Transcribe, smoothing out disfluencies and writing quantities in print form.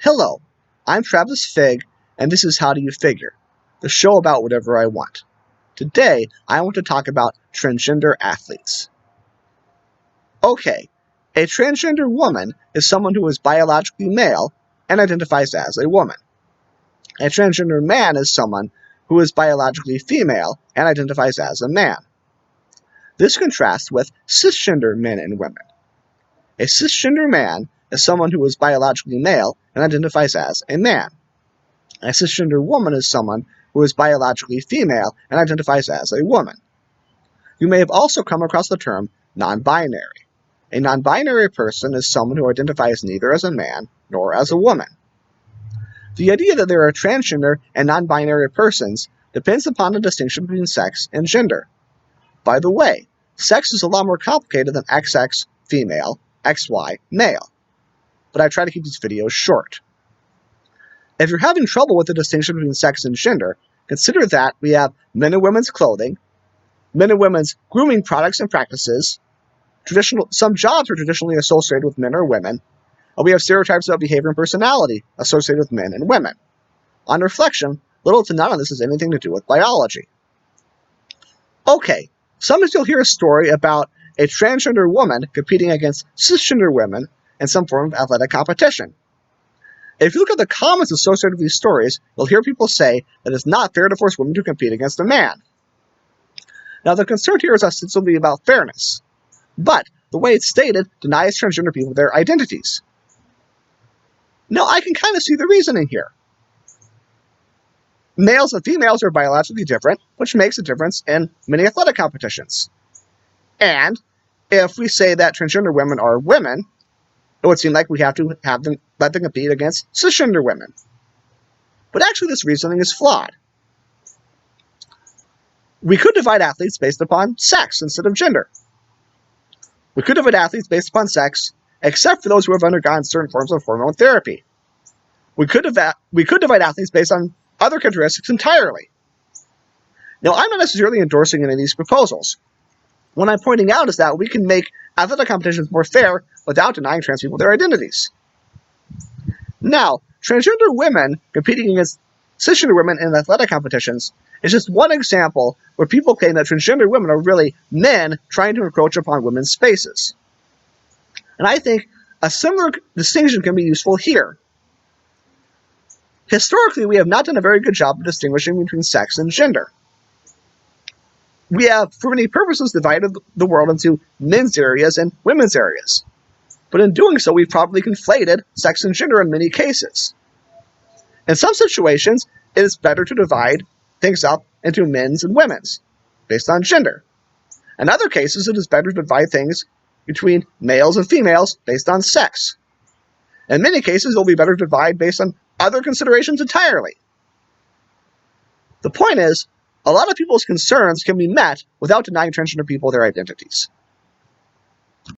Hello, I'm Travis Fig, and this is How Do You Figure, the show about whatever I want. Today, I want to talk about transgender athletes. Okay, a transgender woman is someone who is biologically male and identifies as a woman. A transgender man is someone who is biologically female and identifies as a man. This contrasts with cisgender men and women. A cisgender man is someone who is biologically male and identifies as a man. A cisgender woman is someone who is biologically female and identifies as a woman. You may have also come across the term non-binary. A non-binary person is someone who identifies neither as a man nor as a woman. The idea that there are transgender and non-binary persons depends upon the distinction between sex and gender. By the way, sex is a lot more complicated than XX, female, XY, male. But I try to keep these videos short. If you're having trouble with the distinction between sex and gender, consider that we have men and women's clothing, men and women's grooming products and practices, some jobs are traditionally associated with men or women, and we have stereotypes about behavior and personality associated with men and women. On reflection, little to none of this has anything to do with biology. Okay, sometimes you'll hear a story about a transgender woman competing against cisgender women in some form of athletic competition. If you look at the comments associated with these stories, you'll hear people say that it's not fair to force women to compete against a man. Now, the concern here is ostensibly about fairness, but the way it's stated denies transgender people their identities. Now, I can kind of see the reasoning here. Males and females are biologically different, which makes a difference in many athletic competitions. And if we say that transgender women are women, it would seem like we have to let them compete against cisgender women. But actually, this reasoning is flawed. We could divide athletes based upon sex instead of gender. We could divide athletes based upon sex, except for those who have undergone certain forms of hormone therapy. We could divide athletes based on other characteristics entirely. Now, I'm not necessarily endorsing any of these proposals. What I'm pointing out is that we can make athletic competitions more fair without denying trans people their identities. Now, transgender women competing against cisgender women in athletic competitions is just one example where people claim that transgender women are really men trying to encroach upon women's spaces. And I think a similar distinction can be useful here. Historically, we have not done a very good job of distinguishing between sex and gender. We have, for many purposes, divided the world into men's areas and women's areas. But in doing so, we've probably conflated sex and gender in many cases. In some situations, it is better to divide things up into men's and women's, based on gender. In other cases, it is better to divide things between males and females, based on sex. In many cases, it will be better to divide based on other considerations entirely. The point is, a lot of people's concerns can be met without denying transgender people their identities.